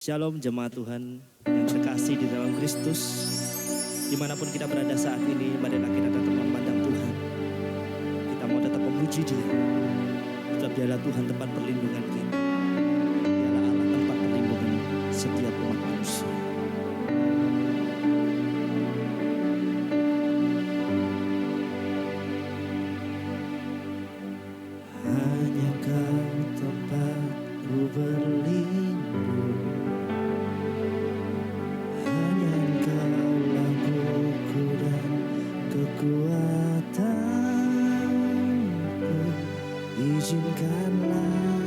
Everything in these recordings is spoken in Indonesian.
Shalom jemaat Tuhan yang terkasih di dalam Kristus. Dimanapun kita berada saat ini, marilah kita tetap memandang Tuhan. Kita mau tetap memuji Dia. Sebab Dialah Tuhan tempat perlindungan kita. Dialah Allah tempat perlindungan setiap umat manusia. Hanya Kau tempatku berlindung. Hanya Engkaulah buku dan kekuatanku. Izinkanlah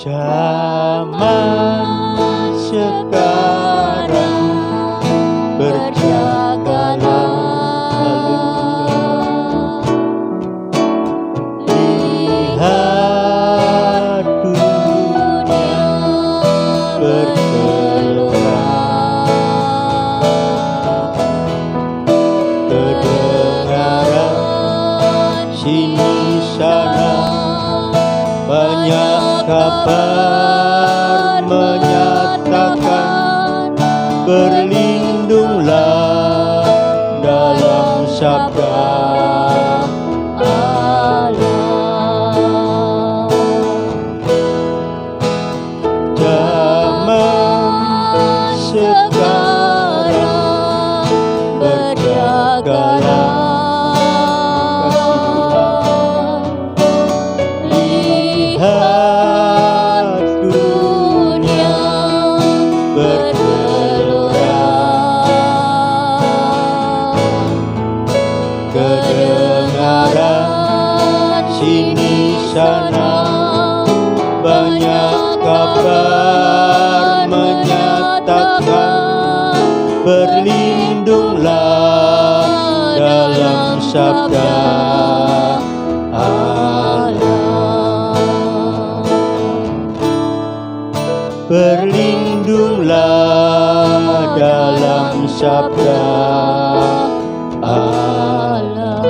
Zaman sekarang berjagalah, lihat dunia bergelora, kedengaran sini sana banyak kabar menyatakan, berlindunglah dalam sabda Allah. Zaman sekarang berjagalah, lihat dunia bergelora, kedengaran sini sana banyak kabar menyatakan, berlindunglah dalam sabda Allah. Berlindunglah dalam sabda Allah.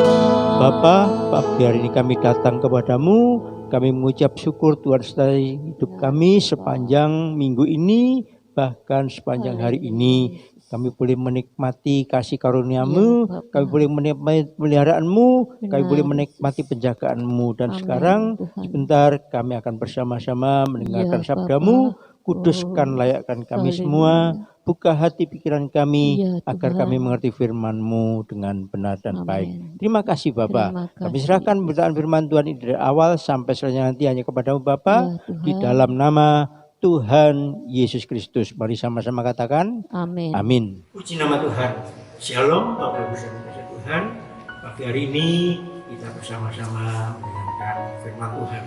Bapa, pagi hari ini kami datang kepadamu, kami mengucap syukur Tuhan sertai hidup kami sepanjang minggu ini, bahkan sepanjang hari ini. Kami boleh menikmati kasih karuniamu, kami boleh menikmati peliharaanmu, kami boleh menikmati penjagaanmu. Dan sekarang sebentar kami akan bersama-sama mendengarkan sabdamu. Kuduskan, layakkan kami semua, buka hati pikiran kami agar kami mengerti firman-Mu dengan benar dan baik. Terima kasih Bapa. Kami serahkan pemberitaan firman Tuhan ini dari awal sampai selanjutnya nanti hanya kepada-Mu Bapa, di dalam nama Tuhan Yesus Kristus. Mari sama-sama katakan amin. Amin. Puji nama Tuhan. Shalom Bapak Ibu Saudara Tuhan. Pagi hari ini kita bersama-sama mendengarkan firman Tuhan.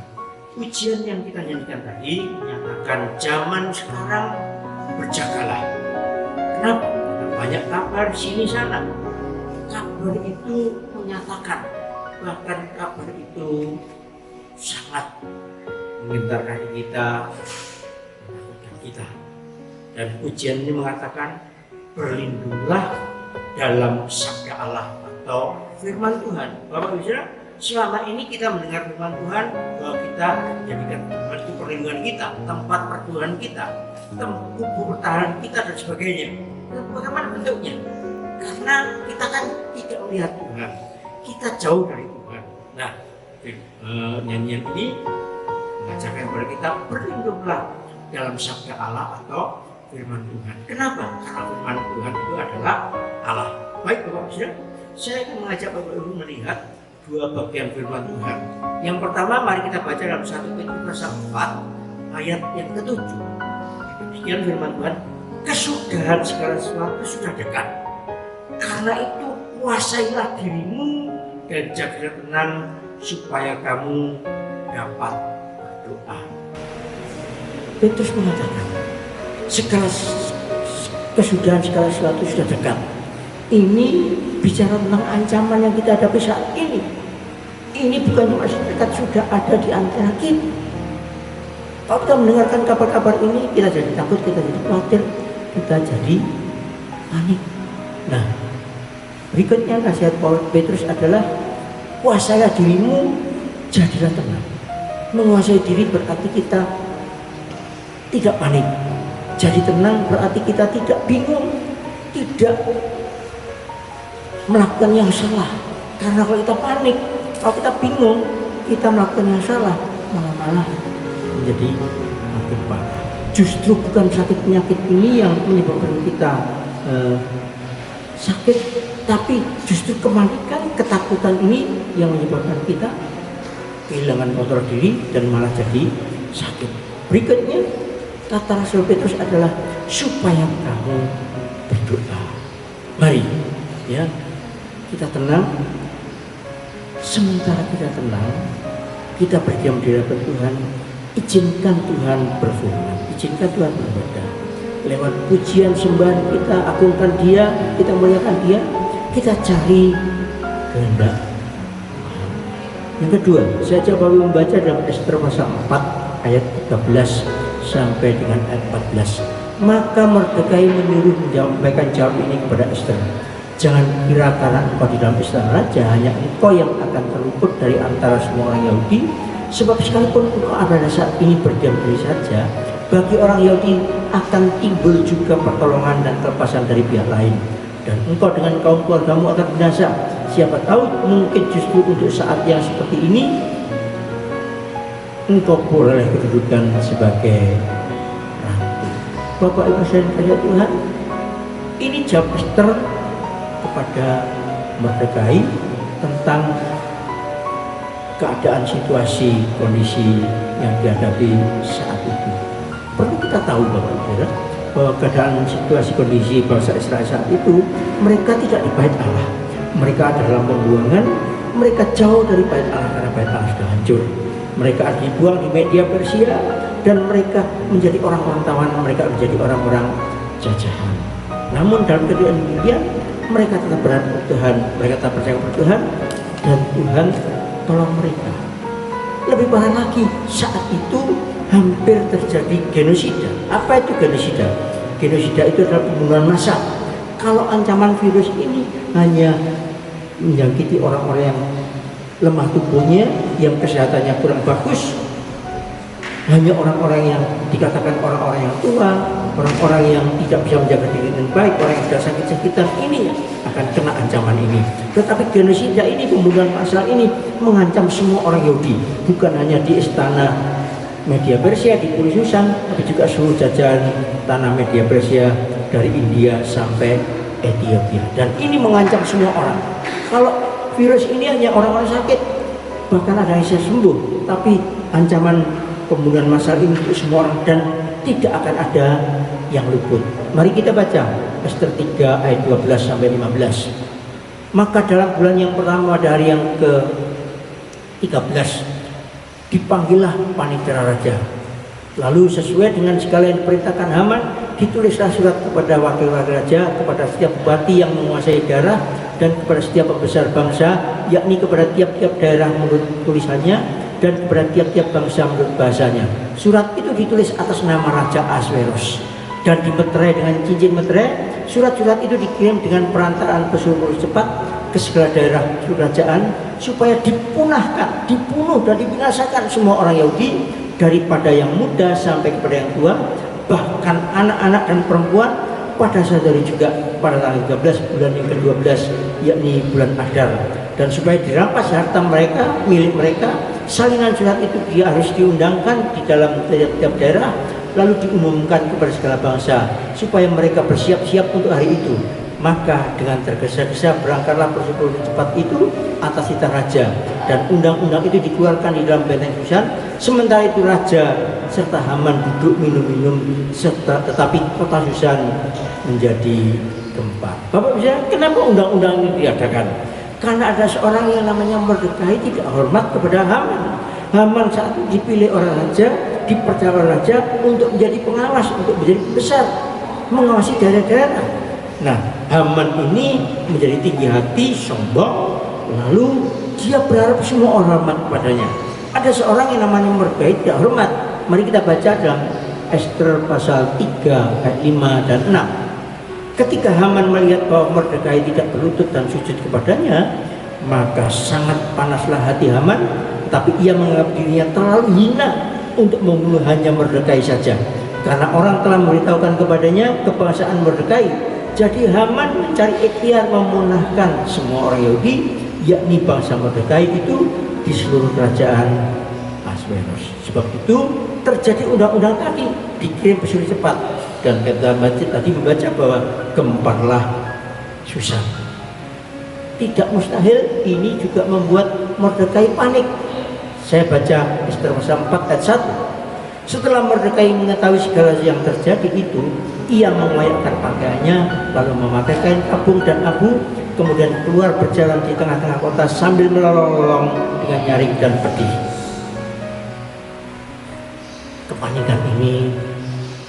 Ujian yang kita nyanyikan tadi menyatakan zaman sekarang berjagalah. Kenapa? Banyak kabar sini sana. Kabar itu menyatakan, bahkan kabar itu sangat menggentarkan kita, menakutkan kita. Dan ujian ini mengatakan berlindunglah dalam sabda Allah atau firman Tuhan. Bapak Ibu, selama ini kita mendengar firman Tuhan bahwa kita jadikan Tuhan itu perlindungan kita, tempat perlindungan kita, tempat pertahanan kita dan sebagainya. Dan bagaimana bentuknya? Karena kita kan tidak melihat Tuhan, kita jauh dari Tuhan. Nah, nyanyian ini mengajarkan kepada kita berlindunglah dalam sabda Allah atau firman Tuhan. Kenapa? Karena firman Tuhan itu adalah Allah. Baik Bapak Ibu, saya akan mengajak Bapak Ibu melihat dua bagian firman Tuhan. Yang pertama mari kita baca dalam 1 Petrus pasal 4 ayat yang ke-7. Demikian firman Tuhan, kesudahan segala sesuatu sudah dekat. Karena itu kuasailah dirimu dan jagalah tenang supaya kamu dapat berdoa. Petrus mengatakan kesudahan segala sesuatu sudah dekat. Ini bicara tentang ancaman yang kita hadapi saat ini. Ini bukan cuma sedekat, sudah ada di antara kita. Kalau kita mendengarkan kabar-kabar ini, kita jadi takut, kita jadi khawatir, kita jadi panik. Nah, berikutnya nasihat Petrus adalah kuasailah dirimu, jadilah tenang. Menguasai diri berarti kita tidak panik. Jadi tenang berarti kita tidak bingung, tidak melakukan yang salah. Karena kalau kita panik, kalau kita bingung, kita melakukan yang salah, malah menjadi makin parah. Justru bukan sakit penyakit ini yang menyebabkan kita sakit, tapi justru kepanikan, ketakutan ini yang menyebabkan kita kehilangan kontrol diri dan malah jadi sakit. Berikutnya kata Rasul Petrus adalah supaya kamu berdoa. Mari ya, kita tenang. Sementara kita tenang, kita berdiam di hadapan Tuhan. Izinkan Tuhan berfirman, izinkan Tuhan berbeda. Lewat pujian sembahan kita agungkan Dia, kita muliakan Dia, kita cari kehendak. Yang kedua, saya coba membaca dalam Ester pasal 4 ayat 13 sampai dengan ayat 14. Maka Mordekai menyuruh menyampaikan jawab ini kepada Ester. Jangan kira karena engkau di dalam istana raja, hanya engkau yang akan terluput dari antara semua orang Yahudi. Sebab sekalipun engkau ada saat ini berdiam diri saja, bagi orang Yahudi akan timbul juga pertolongan dan kelepasan dari pihak lain. Dan engkau dengan kaum keluargamu akan binasa. Siapa tahu mungkin justru untuk saat yang seperti ini engkau boleh kedudukan sebagai ratu. Bapak Ibu sekalian Tuhan, ini jawab Ester kepada Mordekai tentang keadaan situasi kondisi yang dihadapi saat itu. Perlu kita tahu Bapak Ibu bahwa keadaan situasi kondisi bangsa Israel saat itu, mereka tidak di bait Allah, mereka ada dalam pembuangan, mereka jauh dari bait Allah karena bait Allah sudah hancur. Mereka dibuang di Media Persia dan mereka menjadi orang-orang tawanan, mereka menjadi orang-orang jajahan. Namun dalam keadaan demikian mereka tetap berharap Tuhan, mereka tetap percaya kepada Tuhan, dan Tuhan tolong mereka. Lebih parah lagi, saat itu hampir terjadi genosida. Apa itu genosida? Genosida itu adalah pembunuhan massal. Kalau ancaman virus ini hanya menjangkiti orang-orang yang lemah tubuhnya, yang kesehatannya kurang bagus, hanya orang-orang yang dikatakan orang-orang yang tua, orang-orang yang tidak bisa menjaga diri dengan baik, orang yang sudah sakit-sakitan, ini akan kena ancaman ini. Tetapi genosida ini, pembunuhan massal ini mengancam semua orang Yahudi, bukan hanya di istana Media Persia, di Pulau Susan, tapi juga seluruh jajahan tanah Media Persia dari India sampai Ethiopia. Dan ini mengancam semua orang. Kalau virus ini hanya orang-orang sakit, bahkan ada yang bisa sembuh, tapi ancaman pembunuhan massal ini untuk semua orang dan tidak akan ada yang luput. Mari kita baca Ester 3 ayat 12 sampai 15. Maka dalam bulan yang pertama dari yang ke-13 dipanggillah panitera raja. Lalu sesuai dengan segala yang diperintahkan Haman, ditulislah surat kepada wakil-wakil raja, kepada setiap bupati yang menguasai daerah, dan kepada setiap pembesar bangsa, yakni kepada tiap-tiap daerah menurut tulisannya, dan kepada tiap-tiap bangsa menurut bahasanya. Surat itu ditulis atas nama Raja Ahasveros dan dimeterai dengan cincin meterai. Surat-surat itu dikirim dengan perantaraan pesuruh cepat ke segala daerah kerajaan supaya dipunahkan, dibunuh dan dibinasakan semua orang Yahudi, daripada yang muda sampai kepada yang tua, bahkan anak-anak dan perempuan, pada saat itu juga pada tanggal 13 bulan yang ke-12, yakni bulan Adar. Dan supaya dirampas harta mereka, milik mereka, salinan surat itu dia harus diundangkan di dalam tiap-tiap daerah, lalu diumumkan kepada segala bangsa supaya mereka bersiap-siap untuk hari itu. Maka dengan tergesa-gesa berangkatlah pesuruh cepat itu atas titah raja, dan undang-undang itu dikeluarkan di dalam benteng Susan. Sementara itu raja serta Haman duduk minum-minum, tetapi kota Susan menjadi gempar. Bapak bisa, kenapa undang-undang ini diadakan? Karena ada seorang yang namanya Mordekai tidak hormat kepada Haman. Haman saat itu dipilih orang raja, dipercaya oleh raja untuk menjadi pengawas, untuk menjadi besar, mengawasi daerah-daerah. Nah, Haman ini menjadi tinggi hati, sombong, lalu dia berharap semua orang hormat kepadanya. Ada seorang yang namanya Mordekai tidak hormat. Mari kita baca dalam Ester pasal 3 ayat 5 dan 6. Ketika Haman melihat bahwa Mordekai tidak berlutut dan sujud kepadanya, maka sangat panaslah hati Haman, tetapi ia menganggap dirinya terlalu hina untuk membunuh hanya Mordekai saja, karena orang telah memberitahukan kepadanya kebangsaan Mordekai. Jadi Haman mencari ikhtiar memunahkan semua orang Yahudi, yakni bangsa Mordekai itu, di seluruh kerajaan Ahasveros. Sebab itu terjadi undang-undang tadi, dikirim pesuruh cepat, dan kita tadi membaca bahwa gemparlah Susan. Tidak mustahil ini juga membuat Mordekai panik. Saya baca Ester pasal 4 ayat 1. Setelah Mordekai mengetahui segala yang terjadi itu, ia mengoyakkan pakaiannya, lalu memakai kain kabung dan abu, kemudian keluar berjalan di tengah-tengah kota sambil melolong-lolong dengan nyaring dan pedih. kepanikan ini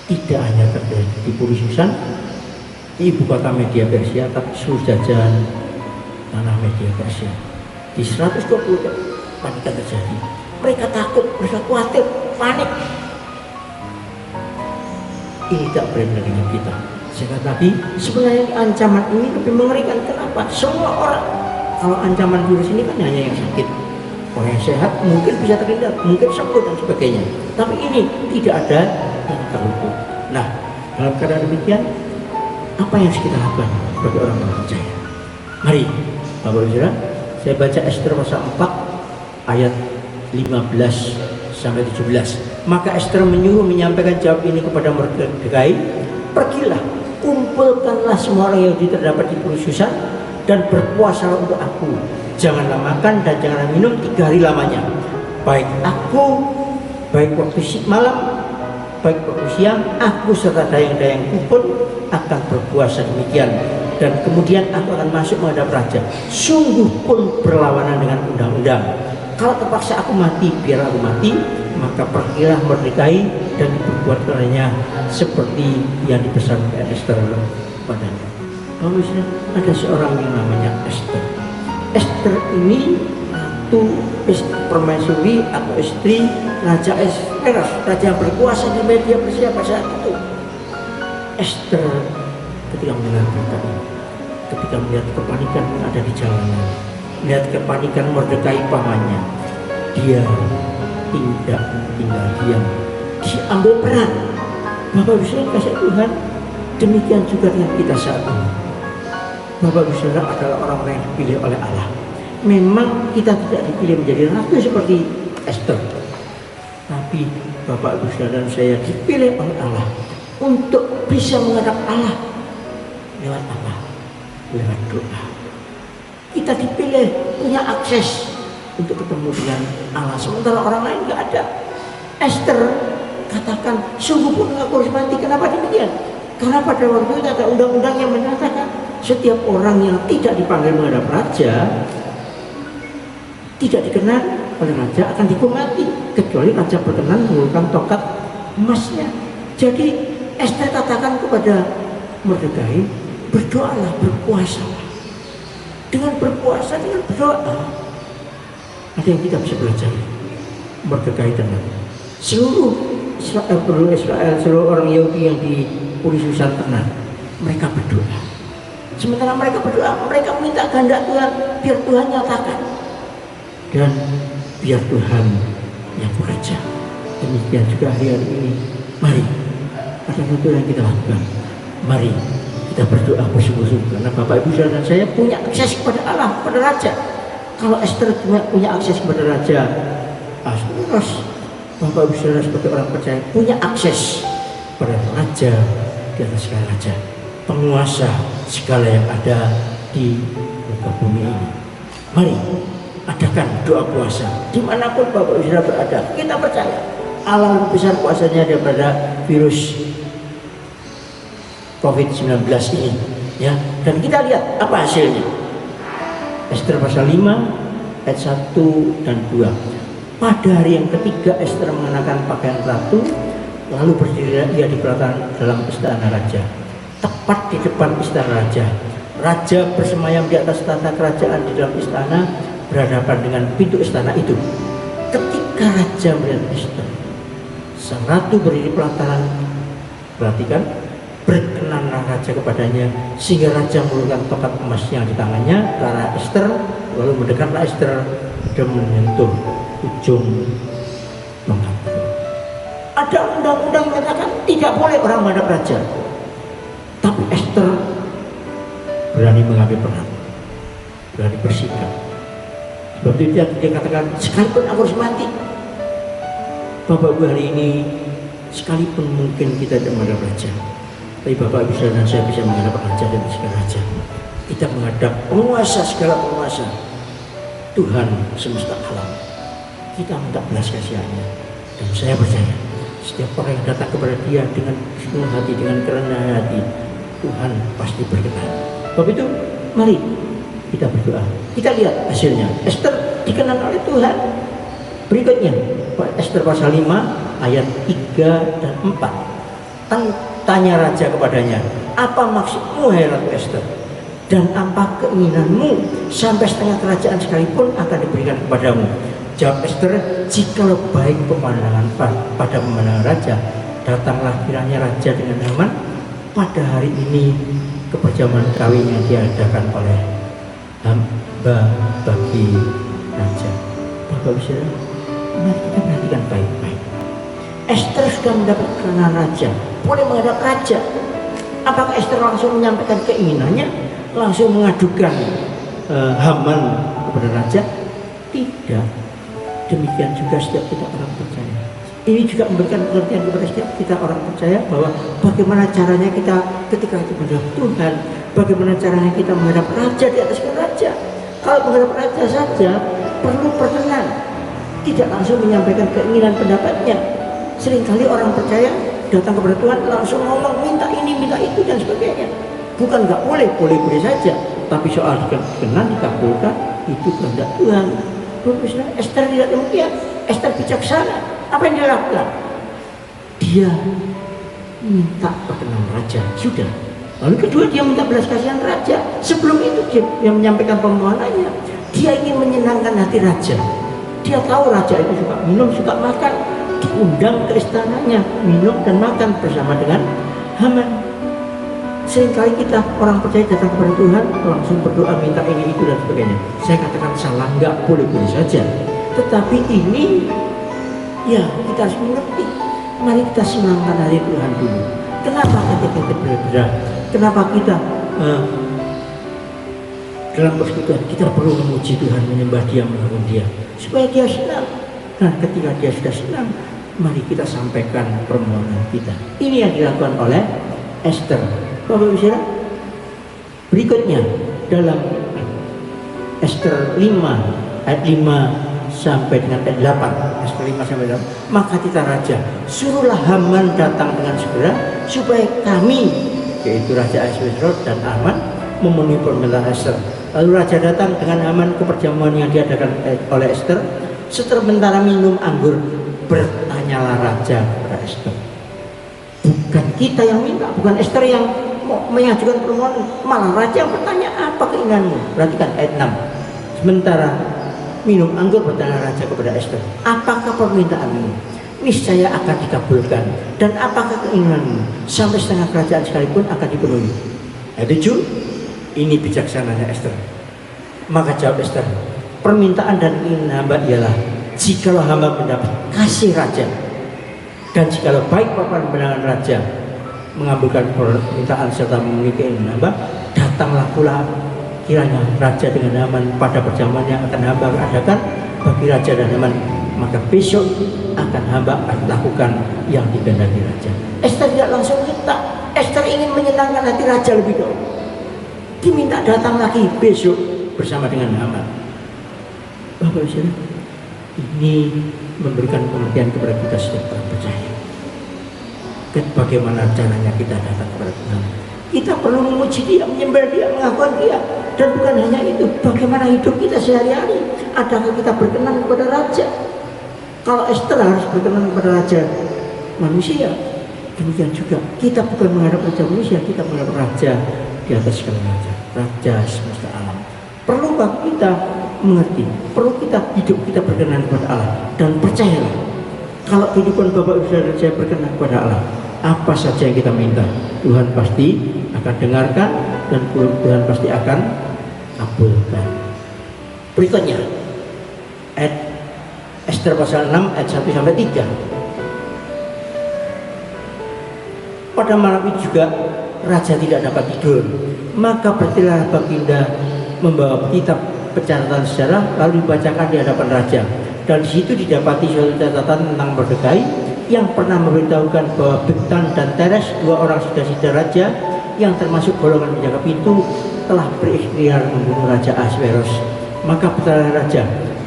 tidak hanya terjadi di Puri Susan, di ibu kota Media Persia, tapi seluruh jajahan tanah Media Persia. Di 120 kepanikan terjadi. Mereka takut, mereka khawatir, panik. Ini tak benar dengan kita. Saya kata tadi, sebenarnya ancaman ini lebih mengerikan. Kenapa? Semua orang, kalau ancaman virus ini kan hanya yang sakit. Orang yang sehat mungkin bisa terhindar, mungkin sembuh dan sebagainya. Tapi ini tidak ada yang terluka. Nah, dalam keadaan demikian, apa yang harus kita lakukan bagi orang yang percaya? Mari, Bapak Ibu Saudara, saya baca Ester pasal 4 ayat 15 sampai 17. Maka Ester menyuruh menyampaikan jawab ini kepada Mordekai, pergilah, kumpulkanlah semua orang Yahudi terdapat di Puri Susan dan berpuasalah untuk aku. Janganlah makan dan janganlah minum 3 hari lamanya. Baik aku, baik waktu malam, baik waktu siang, aku serta dayang-dayangku pun akan berpuasa demikian. Dan kemudian aku akan masuk menghadap raja. Sungguh pun berlawanan dengan undang-undang. Kalau terpaksa aku mati, biar aku mati. Maka pergilah Mordekai dan diperbuat olehnya seperti yang dipesankan Ester padanya. Kalau ada seorang yang namanya Ester. Ester ini ratu permaisuri atau istri Raja Ahasuerus, raja yang berkuasa di Media Persia pada saat itu. Ester ketika mendengar berita ini, ketika melihat kepanikan yang ada di jalanan, melihat kepanikan Mordekai pamannya, dia tidak tinggal diam, dia ambil peran. Bapak Ibu Saudara kasih Tuhan, demikian juga dengan kita saat ini. Bapak Ibu Saudara adalah orang-orang yang dipilih oleh Allah. Memang kita tidak dipilih menjadi ratu seperti Ester, tapi Bapak Ibu Saudara dan saya dipilih oleh Allah untuk bisa menghadap Allah. Lewat apa? Lewat doa. Kita dipilih punya akses untuk ketemu dengan Allah, sementara orang lain nggak ada. Ester katakan, sungguh pun aku harus mati. Kenapa demikian? Karena pada waktu itu ada undang-undang yang menyatakan setiap orang yang tidak dipanggil menghadap raja, tidak dikenal oleh raja, akan dihukum mati, kecuali raja berkenan menggunakan tongkat emasnya. Jadi Ester katakan kepada Mordekai, berdoalah, berpuasalah. Dengan berpuasa, dengan berdoa, ada yang kita bisa belajar. Mordekai tenang. Seluruh Israel, seluruh orang Yahudi yang di Puri Susan tenang. Mereka berdoa. Sementara mereka berdoa, mereka minta kehendak Tuhan, biar Tuhan nyatakan. Dan biar Tuhan yang bekerja. Demikian juga hari-hari ini. Mari, ada sesuatu yang kita lakukan. Mari kita berdoa bersungguh-sungguh. Karena Bapak Ibu Saudara dan saya punya akses kepada Allah, kepada Raja. Kalau Ester punya akses kepada Raja Ahasuerus, Bapak Ibu Saudara sebagai orang percaya punya akses pada Raja di atas segala raja, penguasa segala yang ada di muka bumi ini. Mari adakan doa puasa dimanapun Bapak Ibu Saudara berada. Kita percaya Allah lebih besar kuasanya daripada virus COVID-19 ini, ya. Dan kita lihat apa hasilnya. Ester pasal 5 ayat 1 dan 2. Pada hari yang ketiga Ester mengenakan pakaian ratu, lalu berdiri ia di pelataran dalam istana raja. Tepat di depan istana raja, raja bersemayam di atas tahta kerajaan di dalam istana, berhadapan dengan pintu istana itu. Ketika raja melihat Ester, sang ratu berdiri di pelataran, perhatikan, berkenanlah raja kepadanya, sehingga raja mengulurkan tongkat emas yang di tangannya ke arah Ester, lalu mendekatlah Ester dan menyentuh ujung tongkat. Ada undang-undang mengatakan tidak boleh orang menghadap raja, tapi Ester berani mengambil peran, berani bersikap. Sebab itu dia katakan, sekalipun aku harus mati. Bapak Ibu, hari ini sekalipun mungkin kita tidak menghadap raja, tapi Bapak Ibu dan saya bisa menghadap raja dan segala raja. Kita menghadap penguasa segala penguasa, Tuhan semesta alam. Kita minta belas kasihannya. Dan saya percaya setiap orang yang datang kepada dia dengan sepenuh hati, dengan kerendahan hati, Tuhan pasti berkenan. Sebab itu mari kita berdoa. Kita lihat hasilnya. Ester dikenal oleh Tuhan. Berikutnya Ester pasal 5 ayat 3 dan 4. Tanya raja kepadanya, apa maksudmu hai Ratu Ester? Dan apa keinginanmu? Sampai setengah kerajaan sekalipun akan diberikan kepadamu. Jawab Ester, jikalau baik pemandangan pada pemandangan raja, datanglah kiranya raja dengan Haman pada hari ini ke perjamuan kawin yang diadakan oleh hamba bagi raja. Bapak Saudara, mari kita perhatikan baik-baik. Ester sudah mendapat kenan raja, boleh menghadap raja. Apakah Ester langsung menyampaikan keinginannya, langsung mengadukan Haman kepada raja? Tidak. Demikian juga setiap kita orang percaya. Ini juga memberikan pengertian kepada setiap kita orang percaya bahwa bagaimana caranya kita ketika itu menghadap Tuhan, bagaimana caranya kita menghadap raja di atas raja. Kalau menghadap raja saja perlu perkenan, tidak langsung menyampaikan keinginan pendapatnya. Seringkali orang percaya datang kepada Tuhan langsung ngomong minta ini, minta itu dan sebagainya. Bukan nggak boleh, boleh saja. Tapi soal dikenan, dikabulkan, itu kehendak Tuhan. Ester tidak demikian. Ester bijaksana. Apa yang dia lakukan? Dia minta perkenan raja. Sudah. Lalu kedua dia minta belas kasihan raja. Sebelum itu dia menyampaikan permohonannya. Dia ingin menyenangkan hati raja. Dia tahu raja itu suka minum, suka makan. Diundang ke istananya, minum dan makan bersama dengan Haman. Seringkali kita orang percaya datang kepada Tuhan langsung berdoa minta ini itu dan sebagainya. Saya katakan salah, enggak, boleh saja. Tetapi ini ya kita harus mengerti. Mari kita senangkan hati Tuhan dulu. Kenapa kita berdoa? Kenapa kita dalam persekutuan kita perlu memuji Tuhan, menyembah Dia, mengagungkan Dia supaya Dia senang. Nah, ketika Dia sudah senang, mari kita sampaikan permohonan kita. Ini yang dilakukan oleh Ester. Bapak Ibu, berikutnya dalam Ester 5 ayat 5 sampai dengan ayat 8. Ester 5 sampai 8. Maka kita raja, suruhlah Haman datang dengan segera supaya kami, yaitu Raja Ahasuerus dan Haman, memenuhi permintaan Ester. Lalu raja datang dengan Haman ke perjamuan yang diadakan oleh Ester. Sementara minum anggur, bertanyalah raja kepada Ester. Bukan kita yang minta, bukan Ester yang mengajukan permohonan, malah raja yang bertanya, apa keinginanmu? Perhatikan ayat 6. Sementara minum anggur, bertanya raja kepada Ester, apakah permintaanmu? Niscaya akan dikabulkan. Dan apakah keinginanmu? Sampai setengah kerajaan sekalipun akan dipenuhi. Ayat 7. Ini bijaksananya Ester. Maka jawab Ester, permintaan dan keinginan hamba ialah jikalau hamba mendapat kasih raja, dan jikalau baik pandangan raja mengabulkan permintaan serta memenuhi keinginan hamba, datanglah pula kiranya raja dengan Haman pada perjamuan yang akan hamba adakan bagi raja dan Haman. Maka besok akan hamba lakukan yang dikehendaki raja. Ester tidak langsung minta. Ester ingin menyenangkan hati raja lebih dulu. Diminta datang lagi besok bersama dengan Haman. Bapak Ibu, ini memberikan pengertian kepada kita setiap orang percaya. Bagaimana caranya kita datang kepada Tuhan? Kita perlu memuji Dia, menyembah Dia, mengakukan Dia. Dan bukan hanya itu, bagaimana hidup kita sehari-hari? Adakah kita berkenan kepada raja? Kalau Ester harus berkenan kepada raja manusia, demikian juga kita bukan menghadap raja manusia, kita menghadap raja di atas segala raja semesta alam. Perlu bagi kita mengerti, perlu kita hidup kita berkenan kepada Allah. Dan percayalah, kalau kehidupan Bapak Ibu Saudara saya berkenan kepada Allah, apa saja yang kita minta, Tuhan pasti akan dengarkan dan Tuhan pasti akan kabulkan. Berikutnya ayat Ester pasal 6 ayat 1 sampai 3. Pada malam itu juga raja tidak dapat tidur, maka bertilah baginda membawa kitab pencatatan sejarah lalu dibacakan di hadapan raja. Dan di situ didapati suatu catatan tentang Mordekai yang pernah memberitahukan bahwa Bigtan dan Teres, dua orang saudara raja yang termasuk golongan penjaga pintu, telah berikhtiar membunuh Raja Ahasuerus. Maka bertanya raja,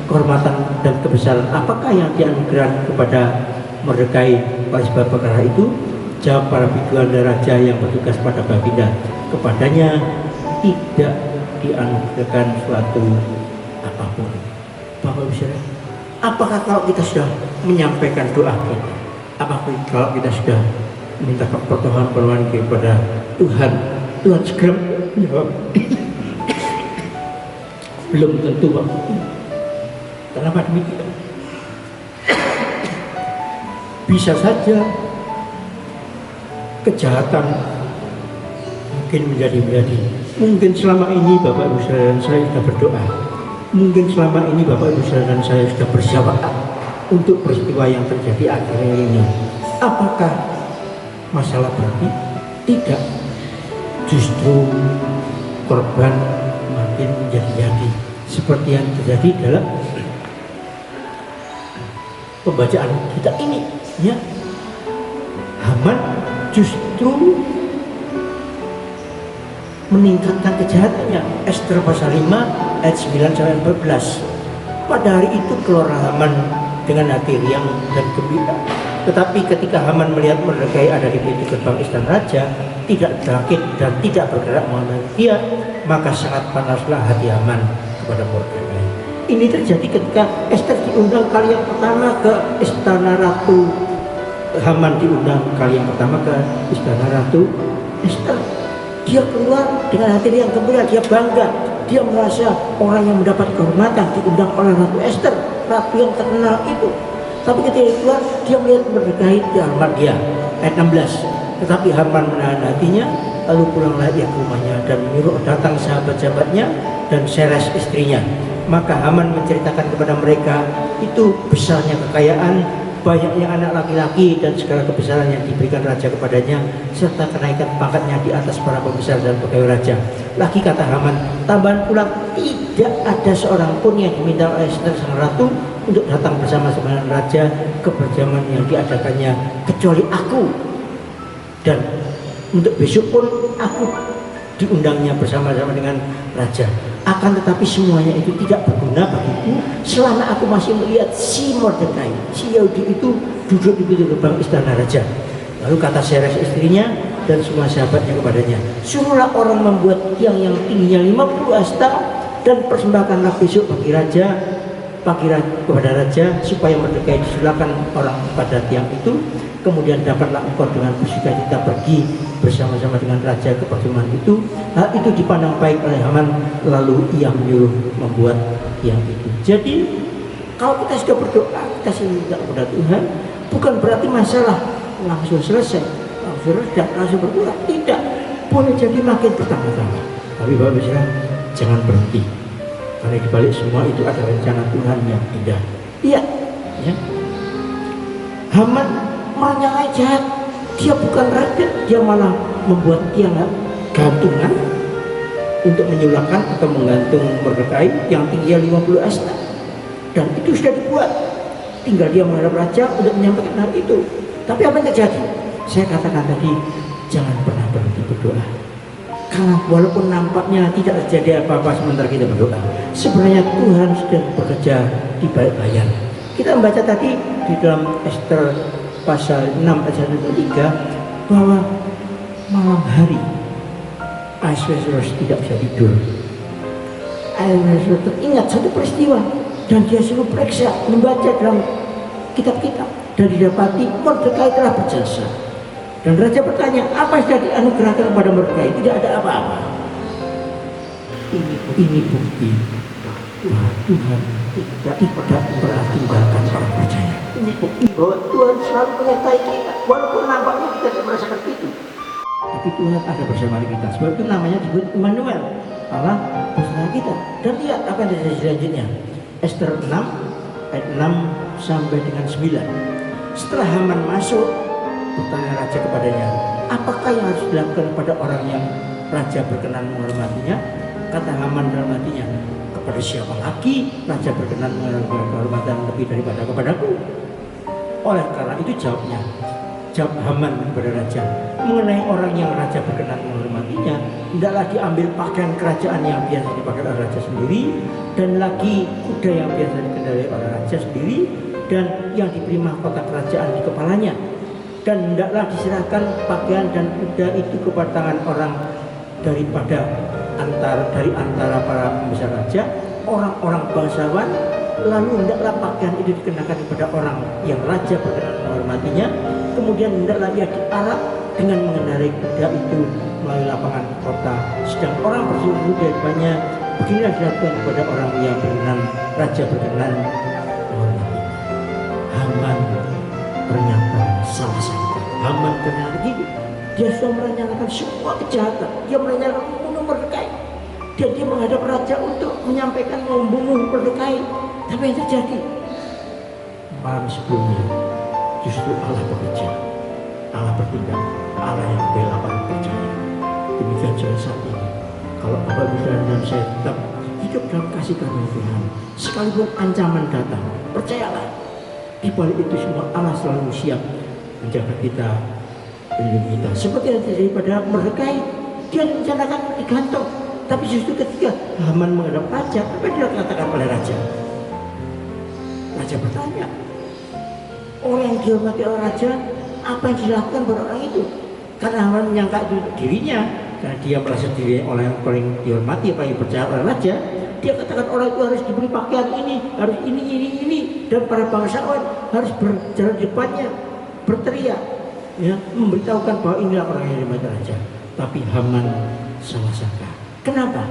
kehormatan dan kebesaran apakah yang dianugerahkan kepada Mordekai oleh sebab perkara itu? Jawab para biduan dan raja yang bertugas pada baginda, kepadanya tidak dianugerahkan suatu apapun. Bapak Ibu, Apakah kalau kita sudah menyampaikan doa kita, apakah kalau kita sudah minta pertolongan kepada Tuhan, Tuhan segera menjawab? Belum tentu, Pak. Kenapa demikian? Bisa saja kejahatan mungkin menjadi. Mungkin selama ini Bapak Ibu Saudara dan saya sudah berdoa. Mungkin selama ini Bapak Ibu Saudara dan saya sudah bersyafaat untuk peristiwa yang terjadi akhir-akhir ini. Apakah masalah berarti? Tidak. Justru korban makin menjadi-jadi. Seperti yang terjadi dalam pembacaan kita ini, ya. Haman justru meningkatkan kejahatannya. Ester pasal 5 ayat 9 sampai 14. Pada hari itu keluar Haman dengan hati riang dan gembira. Tetapi ketika Haman melihat Mordekai ada di pintu gerbang istana raja, tidak bangkit dan tidak bergerak mengenai dia, maka sangat panaslah hati Haman kepada Mordekai. Ini terjadi ketika Ester diundang kali yang pertama ke istana ratu. Haman diundang kali yang pertama ke istana ratu Ester. Dia keluar dengan hati yang gembira, dia bangga, dia merasa orang yang mendapat kehormatan diundang oleh Ratu Ester, ratu yang terkenal itu. Tapi ketika dia keluar, dia melihat Mordekai di halaman dia. Ayat 16. Tetapi Haman menahan hatinya, lalu pulanglah ia ke rumahnya dan menyuruh datang sahabat-sahabatnya dan Seres istrinya. Maka Haman menceritakan kepada mereka itu besarnya kekayaan, banyaknya anak laki-laki dan segala kebesaran yang diberikan raja kepadanya, serta kenaikan pangkatnya di atas para pembesar dan pegawai raja. Lagi kata Haman, tambahan pula tidak ada seorang pun yang diminta oleh Ester sang ratu untuk datang bersama-sama dengan raja ke perjamuan yang diadakannya kecuali aku, dan untuk besok pun aku diundangnya bersama-sama dengan raja. Akan tetapi semuanya itu tidak berguna bagiku selama aku masih melihat si Mordekai, si Yahudi itu duduk di pintu gerbang istana raja. Lalu kata Seres istrinya dan semua sahabatnya kepadanya, suruhlah orang membuat tiang yang tingginya 50 hasta dan persembahkanlah besok kepada raja supaya Mordekai disilakan orang pada tiang itu. Kemudian dapatlah engkau dengan bersukacita pergi bersama-sama dengan raja ke pertemuan itu. Hal itu dipandang baik oleh Haman, lalu ia menyuruh membuat tiang itu. Jadi kalau kita sudah berdoa, kita sudah minta kepada Tuhan, bukan berarti masalah langsung selesai, langsung reda, langsung berkurang. Tidak, boleh jadi makin bertambah-tambah. Tapi Bapak Ibu jangan berhenti, karena di balik semua itu ada rencana Tuhan yang indah. Iya, ya. Haman merencanai jahat, dia bukan raja, dia malah membuat tiang gantungan untuk menyulakan atau menggantung Mordekai yang tingginya 50 hasta. Dan itu sudah dibuat, tinggal dia menghadap raja untuk menyampaikan hal itu. Tapi apa yang terjadi? Saya katakan tadi, jangan pernah berhenti berdoa, karena walaupun nampaknya tidak terjadi apa-apa sementara kita berdoa, sebenarnya Tuhan sedang bekerja di balik layar. Kita membaca tadi di dalam Ester pasal 6 ayat 1-3 bahwa malam hari Ahasuerus tidak bisa tidur. Ahasuerus teringat satu peristiwa dan dia suruh periksa, membaca dalam kitab-kitab, dan didapati Mordekai telah berjasa. Dan raja bertanya, apa yang sudah dianugerahkan kepada Mordekai? Tidak ada apa-apa. Ini bukti bahwa Tuhan tidak pernah tinggalkan orang percaya. Ini bukti bahwa Tuhan selalu menyertai kita, walaupun nampaknya kita tidak merasakan itu. Tapi Tuhan ada bersama kita. Sebab itu namanya disebut Immanuel, Allah bersama kita. Dan lihat apa yang terjadi selanjutnya. Ester 6 ayat 6 sampai dengan 9. Setelah Haman masuk, bertanya raja kepadanya, apakah yang harus dilakukan kepada orang yang raja berkenan menghormatinya? Kata Haman dalam hatinya, kepada siapa lagi raja berkenan mengenal kehormatan lebih daripada kepadaku? Oleh karena itu jawab Haman kepada raja, mengenai orang yang raja berkenan menghormatinya, hendaklah diambil pakaian kerajaan yang biasa dipakai oleh raja sendiri, dan lagi kuda yang biasa dikendarai oleh raja sendiri, dan yang diberi mahkota kerajaan di kepalanya. Dan hendaklah diserahkan pakaian dan kuda itu kepada tangan orang dari antara para pembesar raja, orang-orang bangsawan, lalu hendaklah pakaian itu dikenakan kepada orang yang raja berkenan menghormatinya. Kemudian hendaklah ia diarak dengan mengendarai kuda itu melalui lapangan kota. Sedang orang bersungguh di depannya, beginilah dilakukan kepada orang yang berkenan, raja berkenan menghormatinya. Haman ternyata salah sangka. Haman ternyata gitu. Dia sudah merencanakan semua kejahatan. Dia merencanakan membunuh Mordekai. Dan dia menghadap raja untuk menyampaikan membunuh Mordekai. Tapi yang terjadi malam sebelumnya justru Allah bekerja, Allah bertindak, Allah yang membela orang percaya. Demikian juga saat ini, kalau Bapak Ibu dan saya tetap hidup dalam kasih karunia Tuhan, sekalipun ancaman datang, percayalah di balik itu semua Allah selalu siap menjaga kita, melindungi kita. Seperti yang terjadi pada Mordekai, dia rencanakan digantung, tapi justru ketika Haman menghadap raja, apa yang dia katakan oleh raja? Raja bertanya, orang yang dihormati oleh raja, apa yang dilakukan pada orang itu? Karena Haman menyangka itu dirinya, karena dia merasa diri oleh yang paling dihormati, paling percaya oleh raja. Dia katakan orang itu harus diberi pakaian ini, harus ini, dan para bangsawan harus berjalan di depannya, berteriak, ya, memberitahukan bahwa inilah orang yang dihormati raja. Tapi Haman salah sangka. Kenapa?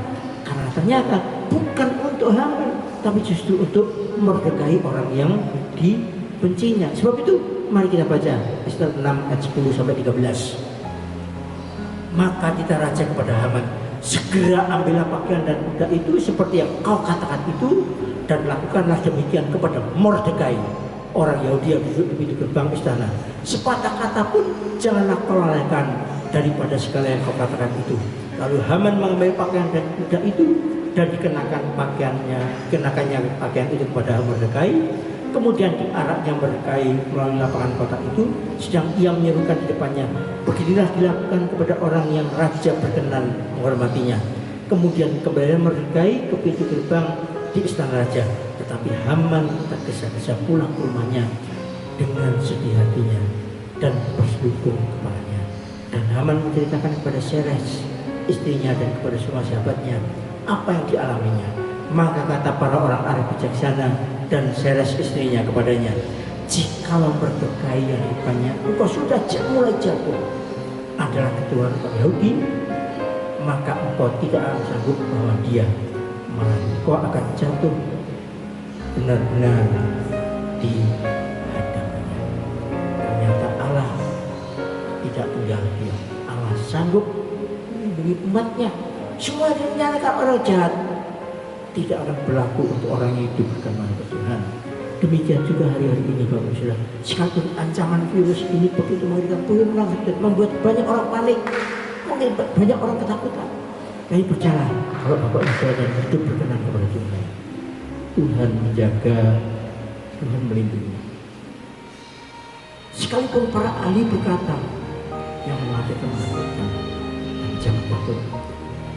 Karena ternyata bukan untuk Haman, tapi justru untuk Mordekai, orang yang dibencinya. Sebab itu mari kita baca Ester 6 ayat 10 sampai 13. Maka titah raja kepada Haman, segera ambillah pakaian dan kuda itu seperti yang kau katakan itu, dan lakukanlah demikian kepada Mordekai, orang Yahudi yang duduk di pintu gerbang istana. Sepatah kata pun janganlah kau lalaikan daripada segala yang kau katakan itu. Lalu Haman mengambil pakaian dan kuda itu dan dikenakannya pakaian itu kepada Mordekai. Kemudian diaraknya Mordekai melalui lapangan kota itu, sedang ia menyerukan di depannya, beginilah dilakukan kepada orang yang raja berkenan menghormatinya. Kemudian kembali Mordekai ke pintu gerbang di istana raja, tetapi Haman tergesa-gesa pulang ke rumahnya dengan sedih hatinya dan berselubung kepalanya. Dan Haman menceritakan kepada Seres istrinya dan kepada semua sahabatnya apa yang dialaminya. Maka kata para orang arif bijaksana dan Seres istrinya kepadanya, jikalau Mordekai yang depannya engkau sudah mulai jatuh adalah ketua orang Yahudi, maka engkau tidak akan sanggup bahwa dia, malah engkau akan jatuh benar-benar di hadapannya. Ternyata Allah tidak tinggal diam. Allah sanggup melindungi umatnya. Semua yang dinyatakan orang jahat tidak akan berlaku untuk orang yang hidup bersama Tuhan. Demikian juga hari-hari ini Bapak Saudara. Sekalipun ancaman virus ini begitu mengerikan, dan membuat banyak orang panik, membuat banyak orang ketakutan. Tapi percaya, kalau Bapak Saudara hidup berkenan kepada Tuhan, Tuhan menjaga, Tuhan melindungi. Sekalipun para ahli berkata yang mengatakan jangan takut,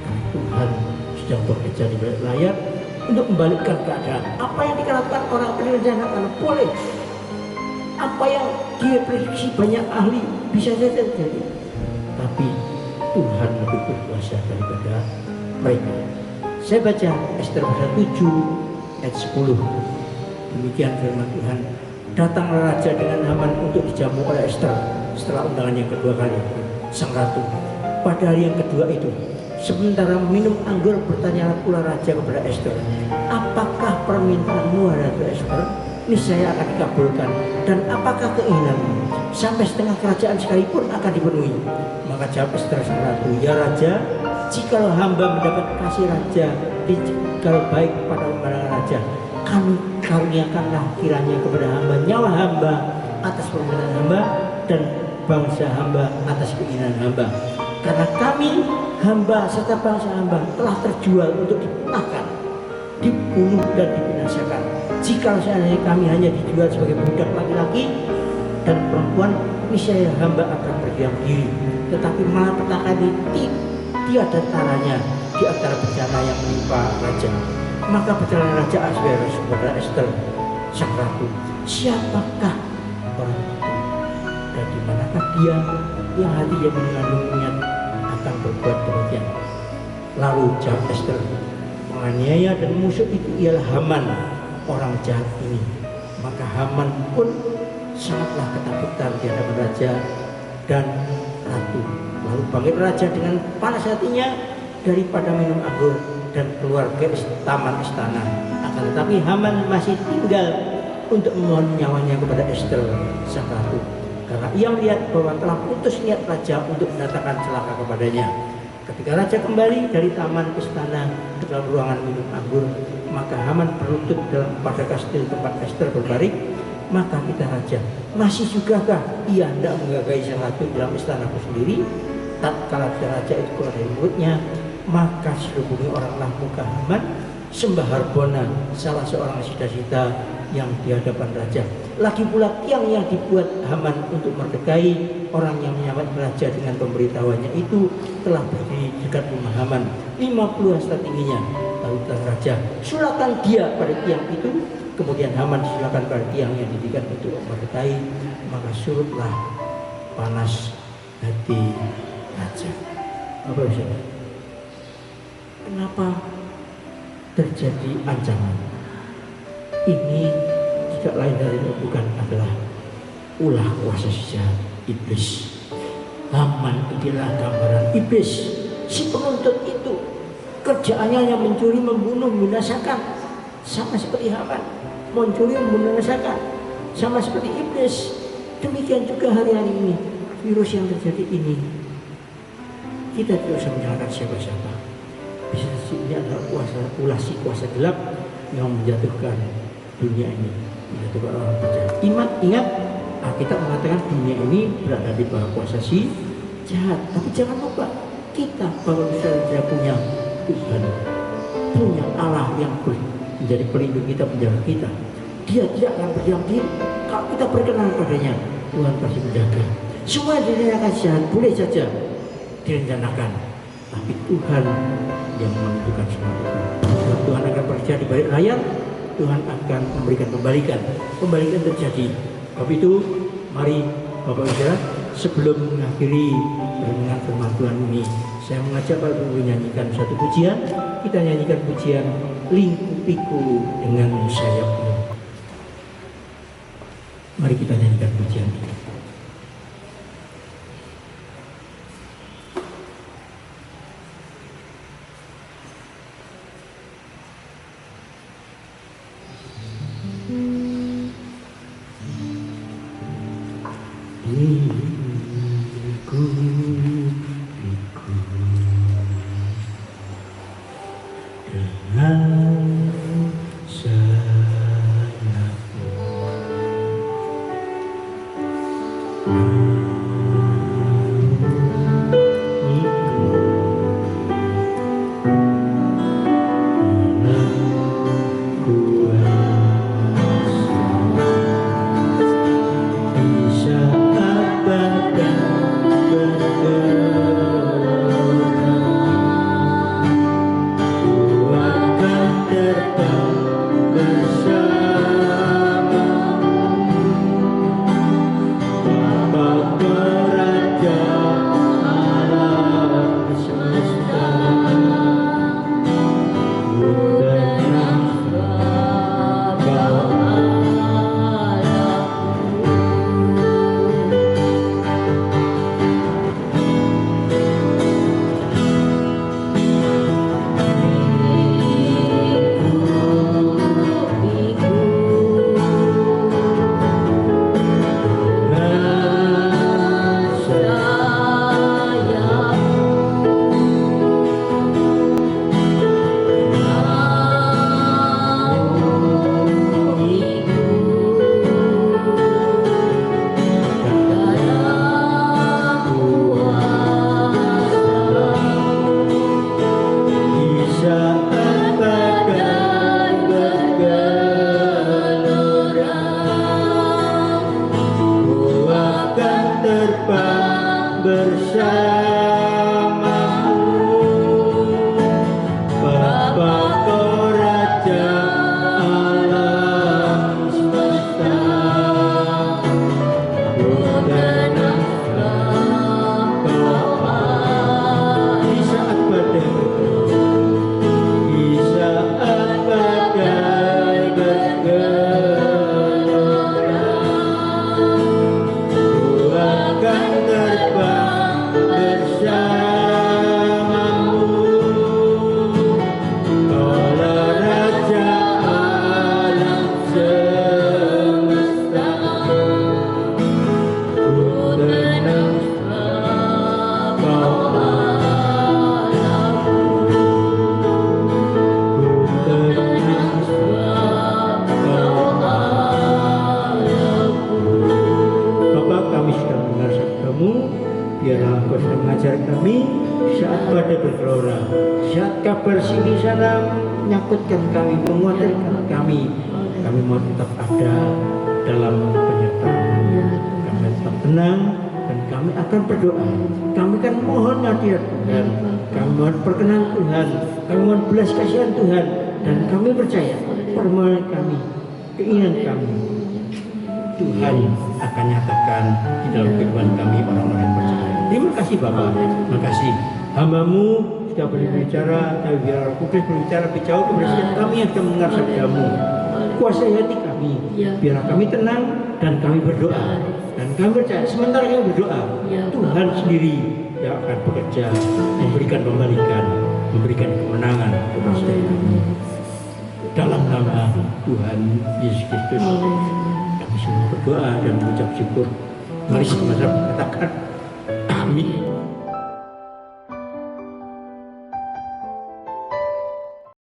karena Tuhan sedang bekerja di balik layar untuk membalikkan keadaan. Apa yang dikatakan orang perencana boleh, apa yang dia prediksi banyak ahli bisa saja terjadi, tapi Tuhan lebih berkuasa daripada mereka. Saya baca Ester pasal 7 ayat 10. Demikian firman Tuhan. Datanglah raja dengan Haman untuk dijamu oleh Ester setelah undangan yang kedua kali, sang ratu. Pada hari yang kedua itu, sementara minum anggur, bertanyalah pula raja kepada Ester, apakah permintaanmu Ratu Ester? Niscaya akan dikabulkan. Dan apakah keinginanmu? Sampai setengah kerajaan sekalipun akan dipenuhi. Maka jawab Ester sang ratu, ya raja, jikalau hamba mendapat kasih raja, jikalau baik pada pandangan raja, kami karuniakanlah kiranya kepada hamba nyawa hamba atas permintaan hamba, dan bangsa hamba atas keinginan hamba. Karena kami hamba serta bangsa hamba telah terjual untuk dipunahkan, dibunuh dan dibinasakan. Jika seandainya kami hanya dijual sebagai budak laki-laki dan perempuan, niscaya hamba akan berdiam diri. Tetapi malapetaka ini tiada taranya di antara bencana yang menimpa raja. Maka berjalan Raja Ahasverus kepada Ester sang ratu, siapakah orang itu dan di manakah dia yang hatinya mengandung niat akan berbuat demikian? Lalu jawab Ester, penganiaya dan musuh itu ialah Haman, orang jahat ini. Maka Haman pun sangatlah ketakutan di hadapan raja dan ratu. Lalu bangkit raja dengan panas hatinya daripada minum anggur dan keluar ke taman istana. Akan tetapi Haman masih tinggal untuk memohon nyawanya kepada Ester sang ratu, karena ia melihat bahwa telah putus niat raja untuk mendatangkan celaka kepadanya. Ketika raja kembali dari taman istana ke dalam ruangan minum anggur, maka Haman berlutut pada kastil tempat Ester berbaring. Maka kita raja, masih sugakah ia hendak menggagahi sang ratu dalam istanaku sendiri? Tatkala raja itu keluar dari mulutnya, maka serubungi oranglah muka Haman sembah Harbona, salah seorang sita-sita yang di hadapan raja. Lagi pula tiang yang dibuat Haman untuk merdekai orang yang menyambat raja dengan pemberitahuannya itu telah berdiri dekat rumah Haman, 50 hasta tingginya. Lalu raja, sulakan dia pada tiang itu. Kemudian Haman disilakan pada tiang yang didirikan untuk merdekai. Maka surutlah panas hati raja. Apa bisa? Kenapa terjadi ancaman? Ini tidak lain dari bukan adalah ulah kuasa jahat iblis. Haman adalah gambaran iblis. Si penuntut itu kerjaannya yang mencuri, membunuh, membinasakan, sama seperti Haman. Mencuri, membinasakan, sama seperti iblis. Demikian juga hari-hari ini, virus yang terjadi ini, kita tidak usah menyalahkan siapa-siapa. Bisa ini adalah ulah si kuasa gelap yang menjatuhkan dunia ini, menjatuhkan orang percaya. Ingat, kita mengatakan dunia ini berada di bawah kuasa si jahat. Tapi jangan lupa, kita bahwa kita punya Tuhan, punya Allah yang menjadi pelindung kita, penjaga kita. Dia tidak akan berdiam diri. Kalau kita berkenan padanya, Tuhan pasti menjaga. Semua direncanakan jahat boleh saja direncanakan, tapi Tuhan yang menentukan semua itu. Tuhan akan bekerja di balik layar. Tuhan akan memberikan pembalikan terjadi. Sebab itu, mari Bapak Ibu, sebelum mengakhiri renungan firman Tuhan ini, saya mengajak Bapak Ibu menyanyikan satu pujian. Kita nyanyikan pujian Lingkupiku dengan sayapmu. Mari kita nyanyikan pujian ini. Biarlah Engkau sedang mengajar kami saat badai bergelora, saat kabar sini sana menyangkutkan kami, menguatkan kami. Kami mau tetap ada dalam penyertaan. Kami tetap tenang dan kami akan berdoa. Kami akan mohon hadirat Tuhan. Kami mohon perkenan Tuhan. Kami mohon belas kasihan Tuhan. Dan kami percaya permohonan kami, keinginan kami, Tuhan akan nyatakan di dalam kehidupan kami orang-orang yang percaya. Terima kasih Bapak. Terima kasih. Hamba-Mu sudah berbicara, tapi biar Roh Kudus berbicara lebih jauh kepada setiap kami yang sedang mendengar sabda-Mu. Kuasai hati kami, biar kami tenang dan kami berdoa. Dan kami percaya sementara kami berdoa, Tuhan sendiri yang akan bekerja, memberikan pembalikan, memberikan kemenangan kepada setiap kami. Dalam nama Tuhan Yesus Kristus, kami semua berdoa dan mengucap syukur. Mari sama-sama katakan amin.